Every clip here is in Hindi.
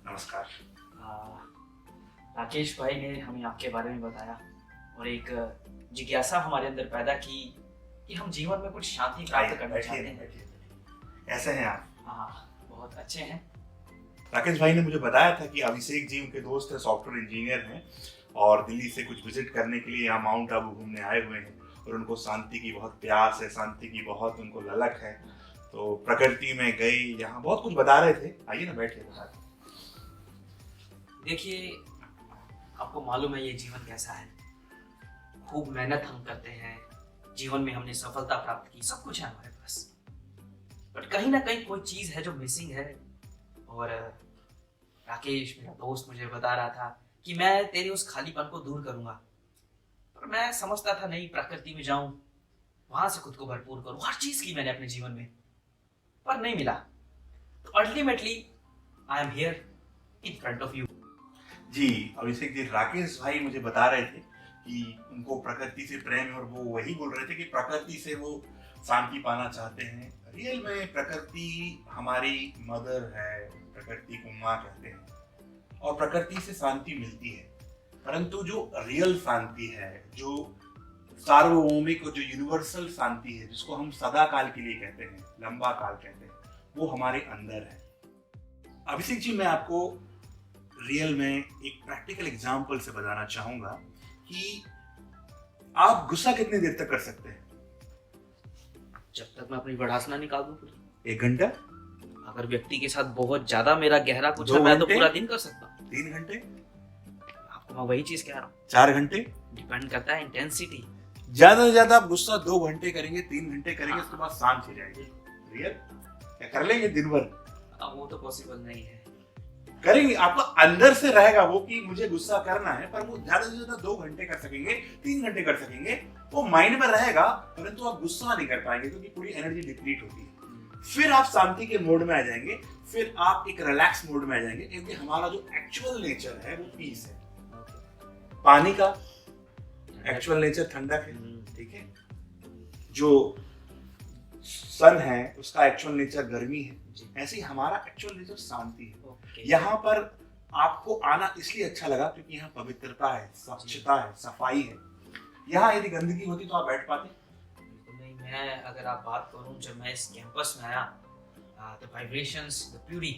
नमस्कार। राकेश भाई ने हमें आपके बारे में बताया और एक जिज्ञासा हमारे अंदर पैदा की कि हम जीवन में कुछ शांति प्राप्त करना बैठिए चाहते हैं। बैठिए। कैसे हैं आप? बहुत अच्छे हैं। राकेश भाई ने मुझे बताया था कि अभिषेक जी उनके दोस्त हैं, सॉफ्टवेयर इंजीनियर हैं और दिल्ली से कुछ विजिट करने के लिए यहाँ माउंट आबू घूमने आए हुए हैं और उनको शांति की बहुत प्यास है, शांति की बहुत उनको ललक है। तो प्रकृति में गए, यहाँ बहुत कुछ बता रहे थे। आइए ना, बैठिए बता रहे। देखिए, आपको मालूम है ये जीवन कैसा है। खूब मेहनत हम करते हैं, जीवन में हमने सफलता प्राप्त की, सब कुछ है हमारे पास, बट कहीं ना कहीं कोई चीज है जो मिसिंग है। और राकेश मेरा दोस्त मुझे बता रहा था कि मैं तेरे उस खालीपन को दूर करूंगा, पर मैं समझता था नहीं, प्रकृति में जाऊं, वहां से खुद को भरपूर करूं। हर चीज की मैंने अपने जीवन में, पर नहीं मिला। तो ultimately I am here in front of you. जी अभिषेक जी, राकेश भाई मुझे बता रहे थे कि उनको प्रकृति से प्रेम है और वो वही बोल रहे थे कि प्रकृति से वो शांति पाना चाहते हैं। रियल में प्रकृति हमारी मदर है, प्रकृति को माँ कहते हैं और प्रकृति से शांति मिलती है। परंतु जो रियल शांति है, जो सार्वभौमिक और जो यूनिवर्सल शांति है, जिसको हम सदा काल के लिए कहते हैं, लंबा काल कहते हैं, वो हमारे अंदर है। अभिषेक जी, मैं आपको रियल में एक प्रैक्टिकल एग्जाम्पल से बताना चाहूंगा कि आप गुस्सा कितनी देर तक कर सकते हैं? जब तक मैं अपनी भड़ास ना निकाल दूं पूरी। 1 घंटा? अगर व्यक्ति के साथ बहुत ज्यादा मेरा गहरा कुछ 2 है, मैं तो घंटे? पूरा दिन कर सकता हूँ। 3 घंटे? आपको मैं वही चीज कह रहा हूँ, 4 घंटे? डिपेंड करता है इंटेंसिटी। ज्यादा से ज्यादा आप गुस्सा 2 घंटे करेंगे, 3 घंटे करेंगे, उसके बाद शांत हो जाएंगे। रियल? क्या कर लेंगे दिन भर? वो तो पॉसिबल नहीं है। करेंगे, आपको अंदर से रहेगा वो कि मुझे गुस्सा करना है, पर वो ज्यादा से ज्यादा 2 घंटे कर सकेंगे, 3 घंटे कर सकेंगे, वो माइंड में रहेगा, परंतु आप गुस्सा नहीं कर पाएंगे क्योंकि पूरी एनर्जी डिप्लीट होती है। फिर आप शांति के मोड में आ जाएंगे, फिर आप एक रिलैक्स मोड में आ जाएंगे, क्योंकि हमारा जो एक्चुअल नेचर है वो पीस है। पानी का एक्चुअल नेचर ठंडक है, ठीक है। जो सन है उसका एक्चुअल नेचर गर्मी है, ऐसे ही हमारा एक्चुअल नेचर शांति है। यहाँ पर आपको आना इसलिए अच्छा लगा क्योंकि यहाँ पवित्रता है, स्वच्छता है, सफाई है। यहाँ यदि गंदगी होती तो आप बैठ पाते? बिल्कुल नहीं। मैं अगर आप बात करूं, जब मैं इस कैंपस में आया, the vibrations, the beauty,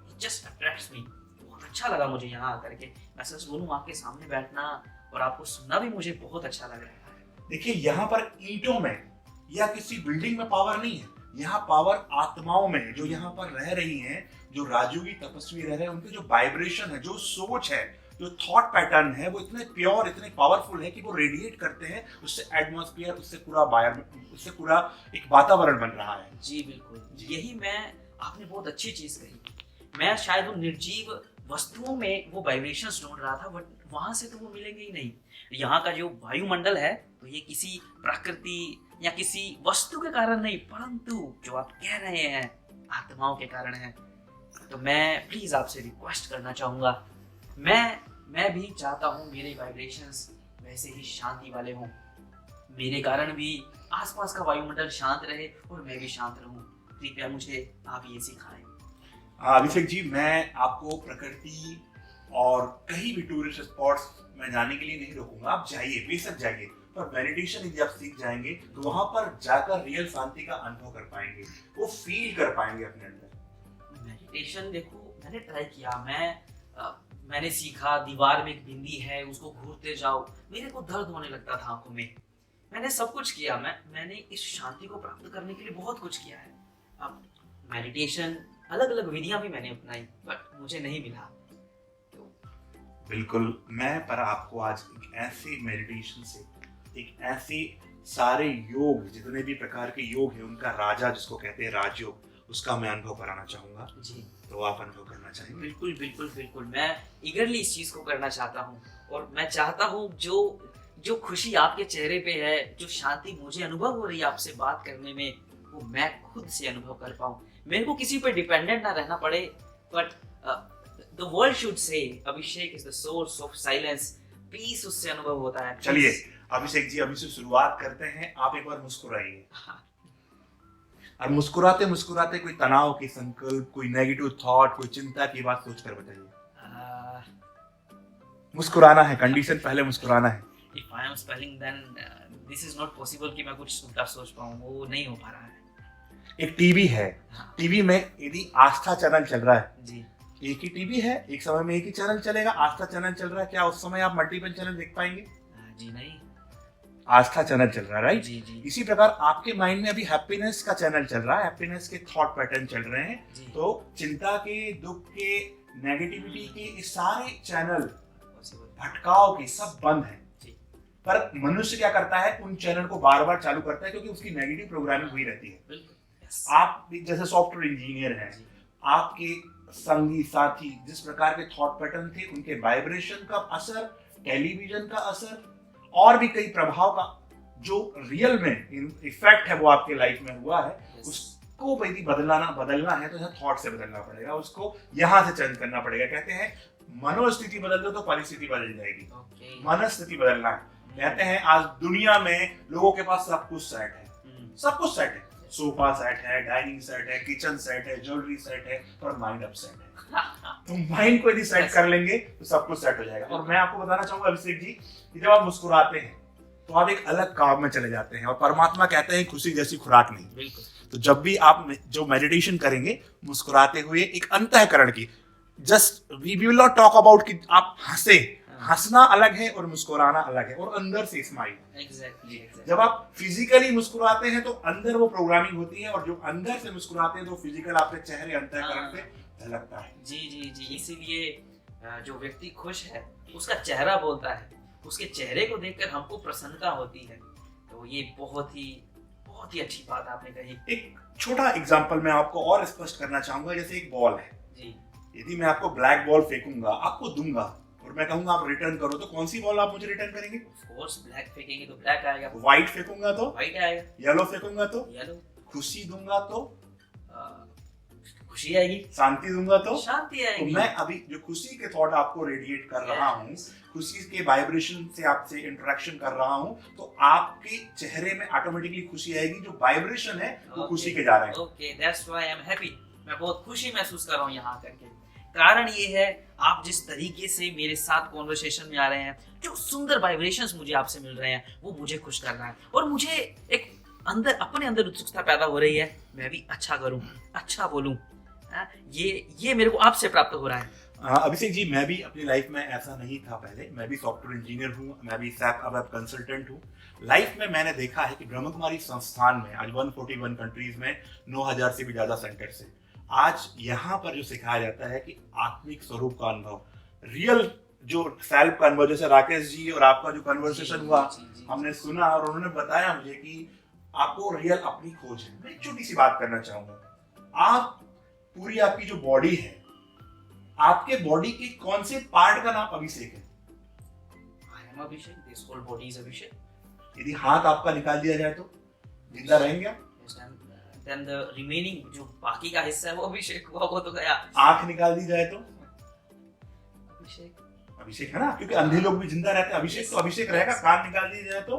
it just attracts me. बहुत अच्छा लगा मुझे यहाँ आकर के। मैं सच बोलूं, आपके सामने बैठना और आपको सुनना भी मुझे बहुत अच्छा लग रहा है। देखिए, यहाँ पर ईंटों में या किसी बिल्डिंग में पावर नहीं है, यहाँ पावर आत्माओं में, जो यहाँ पर रह रही हैं, जो राजयोगी तपस्वी रह रहे हैं, उनके जो वाइब्रेशन है, जो सोच है, जो थॉट पैटर्न है, वो इतने प्योर, इतने पावरफुल है कि वो रेडिएट करते हैं। उससे एटमॉस्फेयर, उससे पूरा एक वातावरण बन रहा है। जी बिल्कुल, यही आपने बहुत अच्छी चीज कही। मैं शायद उन निर्जीव वस्तुओं में वो वाइब्रेशंस ढूंढ रहा था, बट वहां से तो वो मिलेंगे ही नहीं। यहाँ का जो वायुमंडल है, तो ये किसी प्रकृति या किसी वस्तु के कारण नहीं, परंतु जो आप कह रहे हैं आत्माओं के कारण है। तो मैं प्लीज आपसे रिक्वेस्ट करना चाहूंगा, मैं भी चाहता हूँ मेरे वाइब्रेशंस वैसे ही शांति वाले हों, मेरे कारण भी आसपास का वायुमंडल शांत रहे और मैं भी शांत रहूं। कृपया मुझे आप ये सिखाएं। अभिषेक जी, मैं आपको प्रकृति और कहीं भी टूरिस्ट स्पॉट्स में जाने के लिए नहीं रोकूंगा। आप जाइए, बेशक जाइए, पर मेडिटेशन यदि आप सीख जाएंगे तो वहां पर जाकर रियल शांति का अनुभव कर पाएंगे, वो फील कर पाएंगे अपने अंदर। मेडिटेशन देखो, मैंने ट्राई किया, मैंने सीखा, दीवार में एक बिंदी है, उसको घूरते जाओ, मेरे को दर्द होने लगता था आंखों में। मैंने सब कुछ किया, मैंने इस शांति को प्राप्त करने के लिए बहुत कुछ किया है। अब मेडिटेशन, अलग अलग विधियां भी मैंने अपनाई, बट मुझे नहीं मिला। तो बिल्कुल, मैं पर आपको आज एक ऐसे मेडिटेशन से, एक ऐसे सारे योग, जितने भी प्रकार के योग है, उनका राजा जिसको कहते हैं राजयोग, उसका मैं अनुभव कराना चाहूंगा। जी, तो आप अनुभव करना चाहेंगे? बिल्कुल बिल्कुल बिल्कुल, मैं ईगरली इस चीज को करना चाहता हूँ। और मैं चाहता हूँ जो खुशी आपके चेहरे पे है, जो शांति मुझे अनुभव हो रही है आपसे बात करने में, वो मैं खुद से अनुभव कर पाऊँ। मेरे को किसी पे डिपेंडेंट ना रहना पड़े। But the world should say Abhishek is the source of silence, peace उससे अनुभव होता है। चलिए अभिषेक जी, अभी से शुरुआत करते हैं। आप एक बार मुस्कुराइए। और मुस्कुराते मुस्कुराते कोई तनाव की संकल्प, कोई नेगेटिव थॉट, कोई चिंता की बात सोचकर बताइए। मुस्कुराना है, कंडीशन पहले मुस्कुराना है। If I am spelling then this is not possible कि मैं कुछ उल्टा सोच पाऊँ, वो नहीं हो पा रहा है। एक टीवी है, हाँ। टीवी में यदि आस्था चैनल चल रहा है, जी एक ही टीवी है, एक समय में एक ही चैनल चलेगा, आस्था चैनल चल रहा है, क्या उस समय आप मल्टीपल चैनल देख पाएंगे? जी नहीं। आस्था चैनल चल रहा है, राइट? जी जी इसी प्रकार आपके माइंड में अभी हैप्पीनेस का चैनल चल रहा है, हैप्पीनेस के थॉट पैटर्न चल रहे हैं, जी। तो चिंता के, दुख के, नेगेटिविटी के ये सारे चैनल, भटकाव के सब बंद हैं। पर मनुष्य क्या करता है, उन चैनल को बार बार चालू करता है क्योंकि उसकी नेगेटिव प्रोग्रामिंग हुई रहती है। आप भी जैसे सॉफ्टवेयर इंजीनियर हैं, आपके संगी साथी जिस प्रकार के थॉट पैटर्न थे, उनके वाइब्रेशन का असर, टेलीविजन का असर और भी कई प्रभाव का जो रियल में इफेक्ट है वो आपके लाइफ में हुआ है, उसको यदि बदलना है तो थॉट से बदलना पड़ेगा, उसको यहाँ से चेंज करना पड़ेगा। कहते हैं मनोस्थिति बदल दो तो परिस्थिति बदल जाएगी। मनस्थिति बदलना है। कहते हैं आज दुनिया में लोगों के पास सब कुछ सेट है, सब कुछ सेट है, सोफा सेट है, डाइनिंग सेट है, किचन सेट है, ज्वेलरी सेट है, पर माइंड अपसेट है। तो माइंड को यदि सेट कर लेंगे तो सब कुछ सेट हो जाएगा। और मैं आपको बताना चाहूंगा अभिषेक जी कि जब आप मुस्कुराते हैं तो आप एक अलग काम में चले जाते हैं, और परमात्मा कहते हैं खुशी जैसी खुराक नहीं। बिल्कुल। तो जब भी आप जो मेडिटेशन करेंगे मुस्कुराते हुए एक अंतःकरण की, just we will not talk about कि आप हंसे, हंसना अलग है और मुस्कुराना अलग है, और अंदर से स्माइल। एग्जैक्टली। जब आप फिजिकली मुस्कुराते हैं तो अंदर वो प्रोग्रामिंग होती है, और जो अंदर से मुस्कुराते हैं तो फिजिकल आपके चेहरे अंतःकरण पे झलकता है। जी जी जी, इसीलिए जो व्यक्ति खुश है उसका चेहरा बोलता है, उसके चेहरे को देखकर हमको प्रसन्नता होती है। तो ये बहुत ही अच्छी बात आपने कही। एक छोटा एग्जांपल मैं आपको और स्पष्ट करना चाहूंगा। जैसे एक बॉल है जी, यदि मैं आपको ब्लैक बॉल फेंकूंगा, आपको दूंगा और मैं कहूंगा आप रिटर्न करो, तो कौन सी बॉल आप मुझे रिटर्न करेंगे? ऑफ कोर्स ब्लैक फेंकेंगे तो ब्लैक आएगा, व्हाइट फेंकूंगा तो व्हाइट आएगा, येलो फेंकूंगा तो येलो, खुशी दूंगा तो खुशी आएगी, शांति दूंगा तो शांति तो आएगी। मैं अभी जो खुशी के थॉट आपको रेडिएट कर रहा हूँ, खुशी के वाइब्रेशन से आपसे इंटरेक्शन कर रहा हूँ, तो आपके चेहरे में ऑटोमेटिकली खुशी आएगी। जो वाइब्रेशन है वो खुशी के जा रहे हैं। Okay, that's why I am happy. मैं बहुत खुशी महसूस कर रहा हूँ यहाँ करके। कारण ये है, आप जिस तरीके से मेरे साथ कॉन्वर्सेशन में आ रहे हैं, जो सुंदर वाइब्रेशंस मुझे आपसे मिल रहे हैं, वो मुझे खुश कर रहा है, और मुझे एक अपने अंदर उत्सुकता पैदा हो रही है, मैं भी अच्छा करूं, अच्छा बोलूं। ये मेरे को आपसे प्राप्त हो रहा है। अभिषेक जी, मैं भी अपनी लाइफ में ऐसा नहीं था पहले। मैं भी सॉफ्टवेयर इंजीनियर हूँ, मैं भी सैप वेब कंसल्टेंट हूँ। लाइफ में मैंने देखा है कि ब्रह्म कुमारी संस्थान में आज 141 कंट्रीज में 9000 से भी ज्यादा सेंटर्स हैं। आज यहाँ पर जो सिखाया जाता है कि आत्मिक स्वरूप का अनुभव, रियल जो सेल्फ का अनुभव, जैसे राकेश जी और आपका जो कन्वर्सेशन हुआ, हमने सुना और उन्होंने बताया मुझे कि आपको रियल अपनी खोज है। मैं एक छोटी सी बात करना चाहूंगा। आप पूरी आपकी जो बॉडी है, आपके बॉडी के कौन से पार्ट का नाम अभिषेक है? I am Abhishek, this whole body is अभिषेक। यदि हाथ आपका निकाल दिया जाए तो जिंदा रहेंगे आप? Then the remaining जो बाकी का हिस्सा है वो अभिषेक हुआ, वो तो गया। आंख निकाल दी जाए तो अभिषेक, अभिषेक है ना, क्योंकि अंधे लोग भी जिंदा रहते हैं। अभिषेक तो अभिषेक रहेगा। कान निकाल दिए जाए तो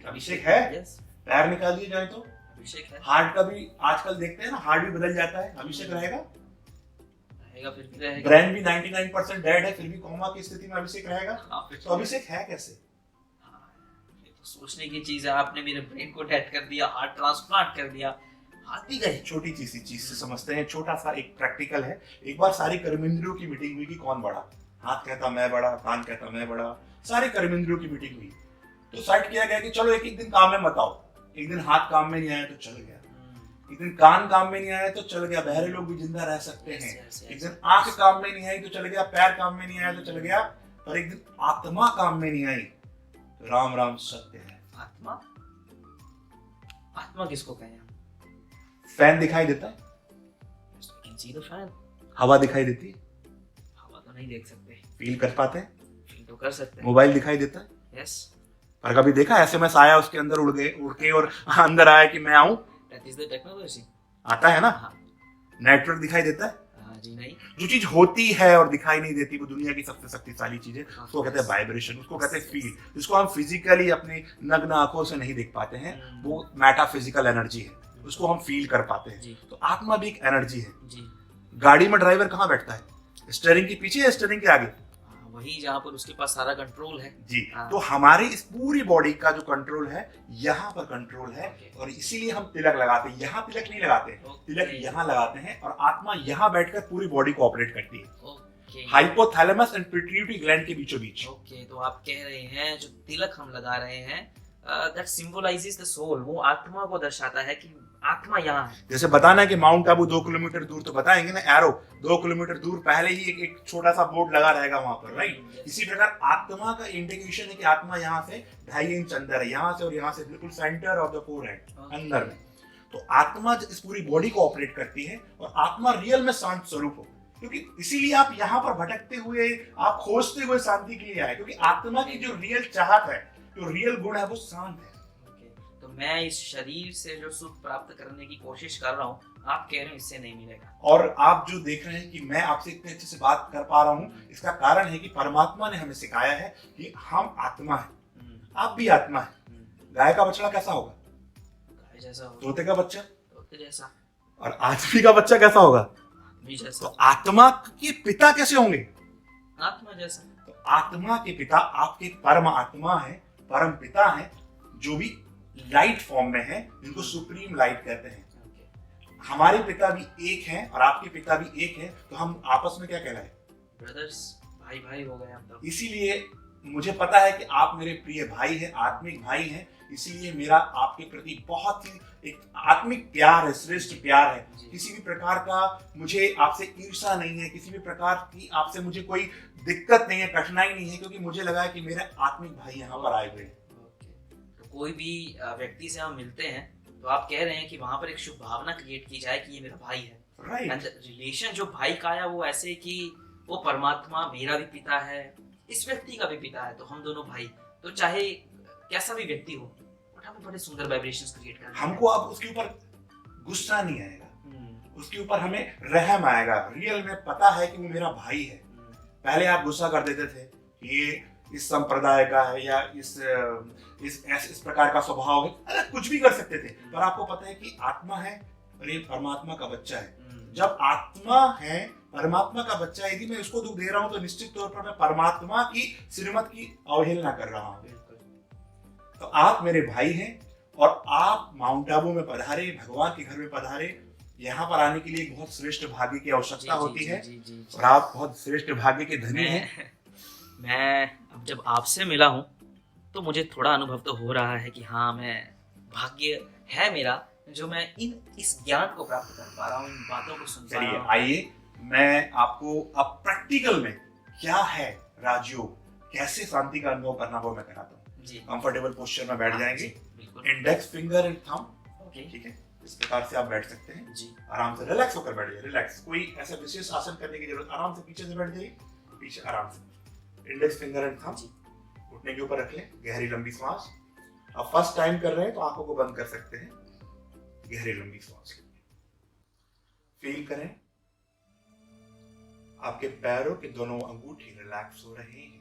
अभिषेक है। पैर निकाल दिए जाए तो अभिषेक है। हार्ट का भी आजकल देखते हैं ना, हार्ट भी बदल जाता है, अभिषेक रहेगा। फिर भी रहेगा। ब्रेन भी 99% डेड है, फिर भी कोमा की स्थिति में अभिषेक रहेगा। तो अभिषेक है कैसे? सोचने की चीज है। आपने मेरे ब्रेन को डेड कर दिया, हार्ट ट्रांसप्लांट कर दिया, हाथ भी गए। छोटी सी चीज से समझते हैं। छोटा सा एक प्रैक्टिकल है। एक बार सारी कर्मेंद्रियों की मीटिंग हुई कि कौन बड़ा। हाथ कहता मैं बड़ा, कान कहता मैं बड़ा, सारी कर्मेंद्रियों की मीटिंग हुई। तो सेट किया गया कि चलो एक एक दिन काम में मत आओ। एक दिन हाथ काम में नहीं आया तो चल गया, एक दिन कान काम में नहीं आया तो चल गया, बहरे लोग भी जिंदा रह सकते हैं। एक दिन आंख काम में नहीं आई तो चल गया, पैर काम में नहीं आया तो चल गया, पर एक दिन आत्मा काम में नहीं आई तो राम राम सत्य है। आत्मा, आत्मा किसको कहें? फैन दिखाई देता है? फैन। हवा दिखाई देती है? हवा तो नहीं देख सकते। फील कर पाते हैं? फील तो कर सकते हैं। मोबाइल दिखाई देता है? यस। पर कभी देखा एसएमएस आया, उसके अंदर उड़ के और अंदर आया कि मैं आऊं? That is the technology. आता है ना। हाँ। नेटवर्क दिखाई देता है? जी नहीं। जो चीज होती है और दिखाई नहीं देती, वो दुनिया की सबसे शक्तिशाली चीज है। उसको कहते हैं वाइब्रेशन, उसको कहते हैं फील, जिसको हम फिजिकली अपनी नग्न आंखों से नहीं देख पाते हैं। वो मेटाफिजिकल एनर्जी है। उसको हम फील कर पाते हैं। जी। तो आत्मा भी एक एनर्जी है। जी। गाड़ी में ड्राइवर कहाँ बैठता है? स्टीयरिंग के पीछे या स्टीयरिंग के आगे? वही जहाँ पर उसके पास सारा कंट्रोल है। जी। हाँ। तो हमारी इस पूरी बॉडी का जो कंट्रोल है यहाँ पर कंट्रोल है, Okay. और इसीलिए हम तिलक लगाते हैं। यहाँ तिलक नहीं लगाते, तिलक Okay. यहाँ लगाते हैं, और आत्मा यहाँ बैठकर पूरी बॉडी को ऑपरेट करती है। Okay. Hypothalamus and pituitary gland के बीचों बीच। ओके, तो आप कह रहे हैं जो तिलक हम लगा रहे हैं दैट सिंबलाइजेस द सोल, वो आत्मा को दर्शाता है कि आत्मा यहाँ है। जैसे बताना है कि माउंट आबू 2 किलोमीटर दूर, तो बताएंगे ना एरो 2 किलोमीटर दूर पहले ही एक छोटा सा बोर्ड लगा रहेगा वहां पर, राइट। इसी प्रकार आत्मा का इंडिकेशन है कि आत्मा यहाँ से 2.5 इंच अंदर है, यहाँ से और यहाँ से बिल्कुल सेंटर ऑफ द फोरहेड, अंदर में। तो आत्मा इस पूरी बॉडी को ऑपरेट करती है, और आत्मा रियल में शांत स्वरूप हो, क्योंकि इसीलिए आप यहाँ पर भटकते हुए, आप खोजते हुए शांति के लिए आए, क्योंकि आत्मा की जो रियल चाहत है, जो रियल गुण है, वो शांत है। तो मैं इस शरीर से जो सुख प्राप्त करने की कोशिश कर रहा हूँ, आप कह रहे हैं इससे नहीं मिलेगा। और आप जो देख रहे हैं कि मैं आपसे इतने अच्छे से बात कर पा रहा हूँ, इसका कारण है कि परमात्मा ने हमें सिखाया है कि हम आत्मा है, आप भी आत्मा है। गाय का बछड़ा कैसा होगा? गाय जैसा होगा। तोते का बच्चा? तोते जैसा। और आदमी का बच्चा कैसा होगा? आदमी जैसा। तो आत्मा के पिता कैसे होंगे? आत्मा जैसा। तो आत्मा के पिता आपके परम आत्मा है, परम पिता है, जो भी लाइट फॉर्म में है, जिनको सुप्रीम लाइट कहते हैं। हमारे पिता भी एक हैं और आपके पिता भी एक हैं, तो हम आपस में क्या कहलाए? ब्रदर्स, भाई भाई हो गए हम तो। इसीलिए मुझे पता है कि आप मेरे प्रिय भाई हैं, आत्मिक भाई हैं, इसीलिए मेरा आपके प्रति बहुत ही एक आत्मिक प्यार है, श्रेष्ठ प्यार है। किसी भी प्रकार का मुझे आपसे ईर्ष्या नहीं है, किसी भी प्रकार की आपसे मुझे कोई दिक्कत नहीं है, कठिनाई नहीं है, क्योंकि मुझे लगा है कि मेरे आत्मिक भाई यहाँ पर आए हुए हैं। तो कोई भी व्यक्ति से हम मिलते हैं तो आप कह रहे हैं कि वहां पर एक शुभ भावना क्रिएट की जाए कि ये मेरा भाई है, राइट। एंड रिलेशन जो भाई का है वो ऐसे कि वो परमात्मा मेरा भी पिता है, इस व्यक्ति का भी पिता है, तो हम दोनों भाई, तो चाहे कैसा भी व्यक्ति हो, बट हमें बड़े सुंदर वाइब्रेशंस क्रिएट करने हैं। हमको अब उसके ऊपर गुस्सा नहीं आएगा, उसके ऊपर हमें रहम आएगा। रियल में पता है कि वो मेरा भाई है। पहले आप गुस्सा कर देते थे कि ये इस संप्रदाय का है, या इस प्रकार का स्वभाव है, अरे कुछ भी कर सकते थे, पर आपको पता है कि आत्मा है और ये परमात्मा का बच्चा है। जब आत्मा है, परमात्मा का बच्चा है, यदि मैं उसको दुख दे रहा हूं तो निश्चित तौर पर मैं परमात्मा की श्रीमत की अवहेलना कर रहा हूं। तो आप मेरे भाई हैं, और आप माउंट आबू में पधारे, भगवान के घर में पधारे। यहाँ पर आने के लिए बहुत श्रेष्ठ भाग्य की आवश्यकता होती है, और आप बहुत श्रेष्ठ भाग्य के धनी हैं। मैं अब जब आपसे मिला हूँ तो मुझे थोड़ा अनुभव तो हो रहा है कि हाँ, मैं भाग्य है मेरा जो मैं इस ज्ञान को प्राप्त कर पा रहा हूँ, इन बातों को सुन पा रहा हूँ। आइए मैं आपको अब प्रैक्टिकल में क्या है राजयोग, कैसे शांति का अनुभव करना, वो मैं कराता हूँ। जी। कंफर्टेबल पोस्चर में बैठ जाएंगे, इंडेक्स फिंगर एंड थंब, ठीक है, इस प्रकार से आप बैठ सकते हैं। जी। आराम से रिलैक्स होकर बैठ जाइए, रिलैक्स, कोई ऐसा विशेष आसन करने की जरूरत, आराम से पीछे से बैठ जाइए, पीछे आराम से, इंडेक्स फिंगर एंड थंब घुटने के ऊपर रख लें, गहरी लंबी सांस। अब फर्स्ट टाइम कर रहे हैं तो आंखों को बंद कर सकते हैं, गहरी लंबी सांस फील करें, आपके पैरों के दोनों अंगूठे रिलैक्स हो रहे हैं,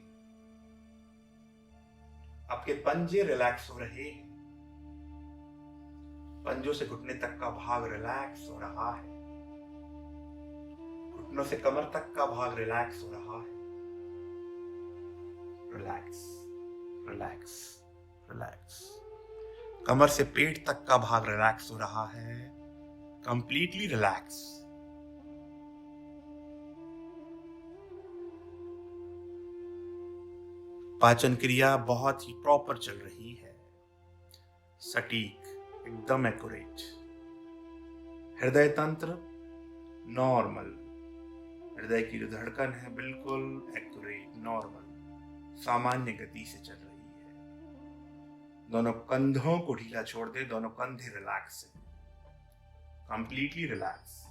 आपके पंजे रिलैक्स हो रहे हैं, पंजों से घुटने तक का भाग रिलैक्स हो रहा है, घुटनों से कमर तक का भाग रिलैक्स हो रहा है। Relax, relax, relax. कमर से पेट तक का भाग रिलैक्स हो रहा है, कंप्लीटली रिलैक्स। पाचन क्रिया बहुत ही प्रॉपर चल रही है, सटीक, एकदम एक्यूरेट। हृदय तंत्र नॉर्मल, हृदय की जो धड़कन है बिल्कुल एक्यूरेट, नॉर्मल, सामान्य गति से चल रही है। दोनों कंधों को ढीला छोड़ दे, दोनों कंधे रिलैक्स है, कंप्लीटली रिलैक्स।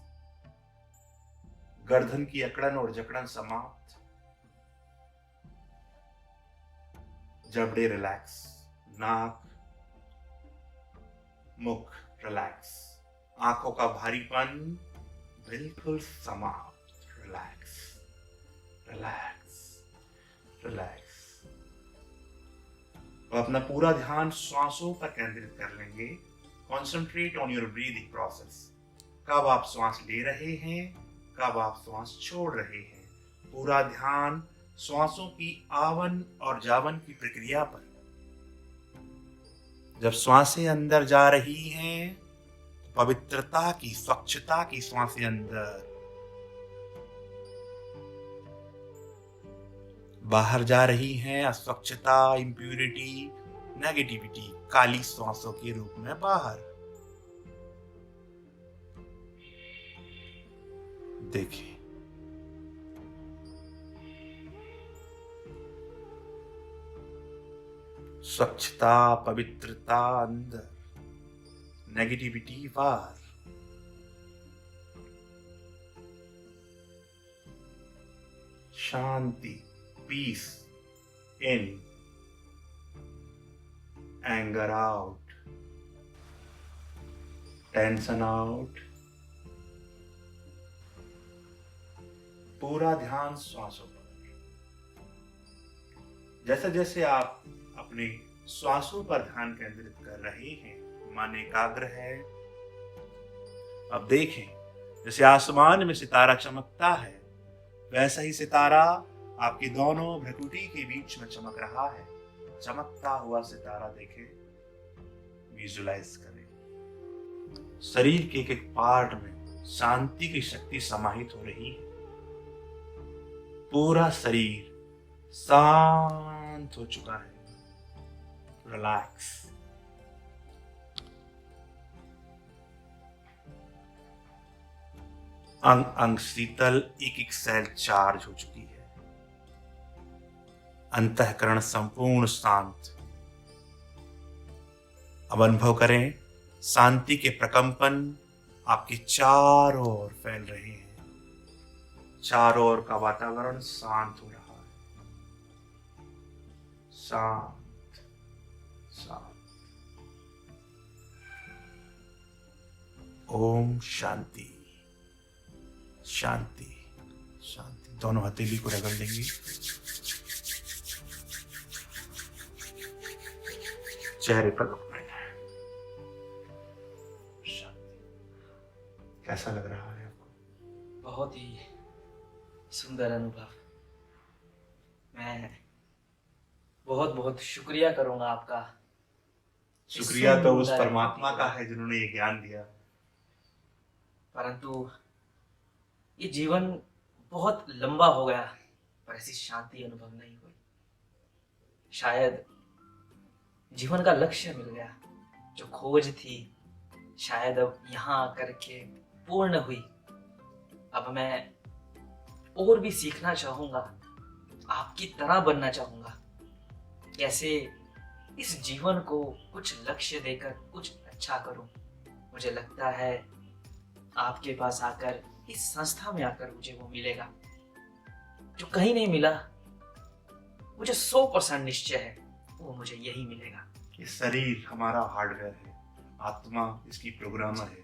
गर्दन की अकड़न और जकड़न समाप्त, जबड़े रिलैक्स, नाक, मुख रिलैक्स, आंखों का भारीपन बिल्कुल समाप्त, रिलैक्स, रिलैक्स, रिलैक्स। तो अपना पूरा ध्यान श्वासों पर केंद्रित कर लेंगे, concentrate on your breathing process. कब आप श्वास ले रहे हैं, कब आप श्वास छोड़ रहे हैं। पूरा ध्यान श्वासों की आवन और जावन की प्रक्रिया पर। जब श्वासें अंदर जा रही हैं, पवित्रता की, स्वच्छता की श्वासें अंदर, बाहर जा रही हैं अस्वच्छता, इम्प्यूरिटी, नेगेटिविटी, काली श्वासों के रूप में बाहर। देखिए, स्वच्छता, पवित्रता अंदर, नेगेटिविटी बाहर। शांति, पीस इन, एंगर आउट, टेंशन आउट। पूरा ध्यान श्वासों पर। जैसे जैसे आप अपने श्वासों पर ध्यान केंद्रित कर रहे हैं, मन एकाग्र है। अब देखें, जैसे आसमान में सितारा चमकता है, वैसा ही सितारा आपकी दोनों भ्रुकुटी के बीच में चमक रहा है। चमकता हुआ सितारा देखें, विजुलाइज करें। शरीर के एक एक पार्ट में शांति की शक्ति समाहित हो रही है। पूरा शरीर शांत हो चुका है। रिलैक्स। अंग अंग शीतल, एक एक सेल चार्ज हो चुकी है। अंतःकरण संपूर्ण शांत। अब अनुभव करें, शांति के प्रकंपन आपके चारों ओर फैल रहे हैं। चारों ओर का वातावरण शांत हो रहा है। शांत शांत। ओम शांति शांति शांति। दोनों हथेली को रगड़ लेंगे। चेहरे पर शांति। कैसा लग रहा है आपको? बहुत ही सुंदर अनुभव। मैं बहुत बहुत शुक्रिया करूंगा आपका। शुक्रिया तो उस परमात्मा का है जिन्होंने ये ज्ञान दिया। परंतु ये जीवन बहुत लंबा हो गया, पर ऐसी शांति अनुभव नहीं हुई। शायद जीवन का लक्ष्य मिल गया, जो खोज थी शायद अब यहाँ आकर के पूर्ण हुई। अब मैं और भी सीखना चाहूंगा, आपकी तरह बनना चाहूंगा। कैसे इस जीवन को कुछ लक्ष्य देकर कुछ अच्छा करूं। मुझे लगता है आपके पास आकर, इस संस्था में आकर मुझे वो मिलेगा जो कहीं नहीं मिला। मुझे 100% निश्चय है वो मुझे यही मिलेगा। ये शरीर हमारा हार्डवेयर है, आत्मा इसकी प्रोग्रामर है,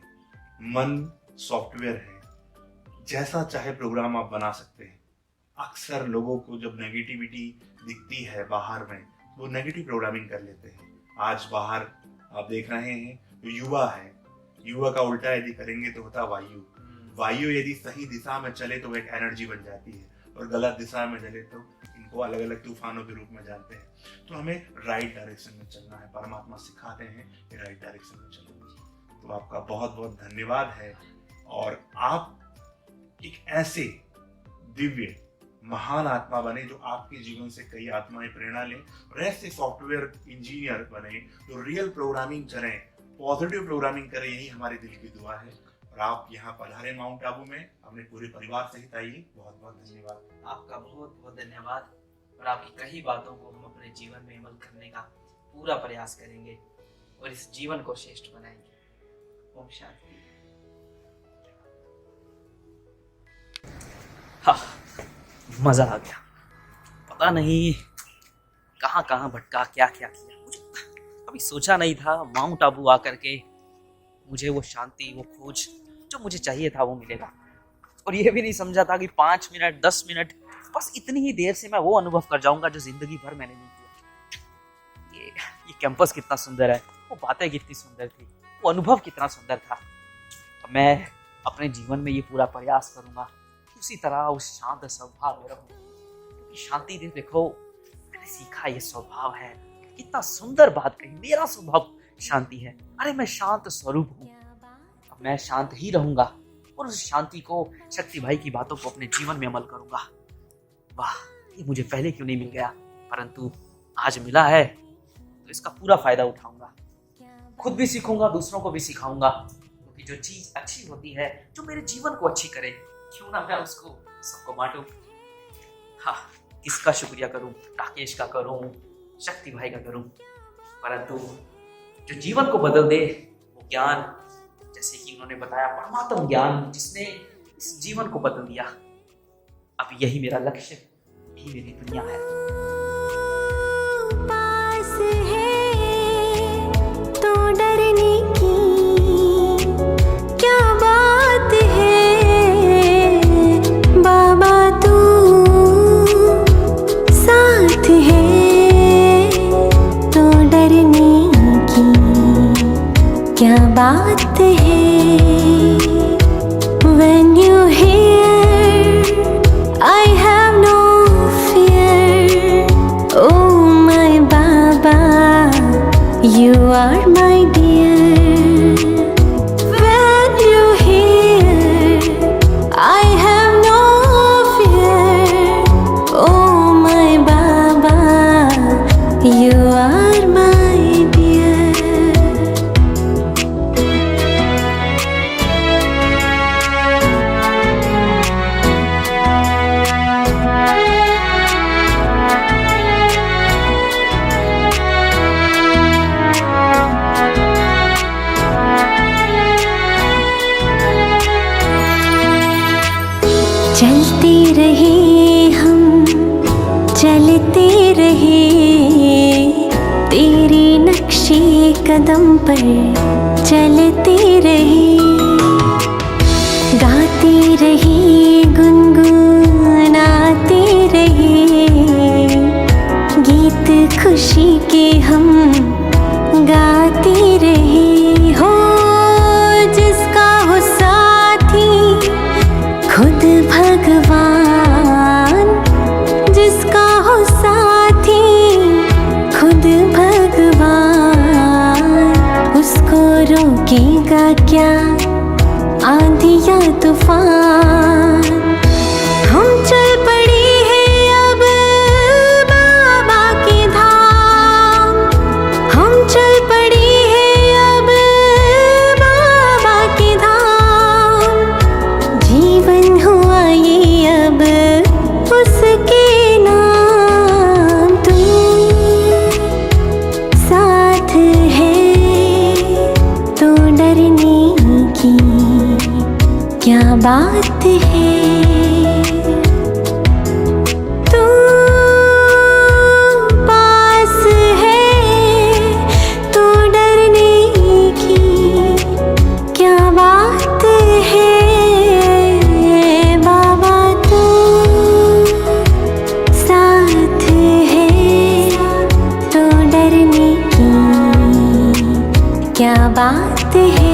मन सॉफ्टवेयर है। जैसा चाहे प्रोग्राम आप बना सकते हैं। अक्सर लोगों को जब नेगेटिविटी दिखती है बाहर में, वो नेगेटिव प्रोग्रामिंग कर लेते हैं। आज बाहर आप देख रहे हैं तो युवा है, युवा का उल्टा यदि करेंगे तो होता वायु। वायु यदि सही दिशा में चले तो एक एनर्जी बन जाती है, और गलत दिशा में चले तो इनको अलग अलग तूफानों के रूप में जानते हैं। तो हमें राइट डायरेक्शन में चलना है। परमात्मा सिखाते हैं कि राइट डायरेक्शन में चलो। तो आपका बहुत बहुत धन्यवाद है। और आप एक ऐसे दिव्य महान आत्मा बने जो आपके जीवन से कई आत्माएं प्रेरणा लें, और ऐसे सॉफ्टवेयर इंजीनियर बने जो रियल प्रोग्रामिंग करें, पॉजिटिव प्रोग्रामिंग करें। यही हमारे दिल की दुआ है। और आप यहाँ पधारे माउंट आबू में, अपने पूरे परिवार सहित आइए। बहुत बहुत धन्यवाद। आपका बहुत बहुत धन्यवाद। और आपकी कई बातों को हम अपने जीवन में अमल करने का पूरा प्रयास करेंगे और इस जीवन को श्रेष्ठ बनाएंगे। ओम शांति। हाँ, मजा आ गया। पता नहीं कहाँ कहाँ भटका, क्या क्या किया। मुझे कभी सोचा नहीं था माउंट आबू आकर के मुझे वो शांति, वो खोज जो मुझे चाहिए था वो मिलेगा। और ये भी नहीं समझा था कि 5 मिनट 10 मिनट बस इतनी ही देर से मैं वो अनुभव कर जाऊंगा जो जिंदगी भर मैंने नहीं किया। ये कैंपस कितना सुंदर है, वो बातें कितनी सुंदर थी। वो अनुभव कितना सुंदर था। मैं अपने जीवन में ये पूरा प्रयास करूंगा उसी तरह उस शांत स्वभाव में रहूं, क्योंकि शांति देखो मैंने सीखा ये स्वभाव है। कितना सुंदर बात कही, मेरा स्वभाव शांति है। अरे मैं शांत स्वरूप हूँ, अब मैं शांत ही रहूंगा और उस शांति को, शक्ति भाई की बातों को अपने जीवन में अमल करूंगा। वाह, ये मुझे पहले क्यों नहीं मिल गया, परंतु आज मिला है तो इसका पूरा फायदा उठाऊंगा। खुद भी सीखूंगा, दूसरों को भी सिखाऊंगा, क्योंकि जो चीज अच्छी होती है, जो मेरे जीवन को अच्छी करे, क्यों ना मैं उसको सबको बांटूं। हाँ, किसका शुक्रिया करूं, राकेश का करूं, शक्ति भाई का करूं, परंतु जो जीवन को बदल दे वो ज्ञान, जैसे कि उन्होंने बताया परमात्म ज्ञान, जिसने इस जीवन को बदल दिया। अब यही मेरा लक्ष्य, यही मेरी दुनिया है। पास है तो डरने की क्या बात है, बाबा तू साथ है तो डरने की क्या बात है। When you hear I have no fear, oh my Baba, you are my dear. When you hear I have no fear, oh my Baba, you are my dear. चलते रहे हम, चलते रहे तेरे नक्शे कदम पर, चलते रहे गाते रहे, गुनगुनाते रहे गीत खुशी के हम गाते रहे। हो जिसका हो साथी खुद भगवान, जिसका हो साथी खुद भगवान, उसको रोकेगा क्या आंधी या तूफान। हम चल पड़े हैं अब बाबा के धाम, हम चल पड़े हैं अब बाबा के धाम। जीवन हुआ ये अब उसके नाम, तू साथ है तो डरने की क्या बात है। तू पास है तो डरने की क्या बात है, बाबा तू साथ है तो डरने की क्या बात है।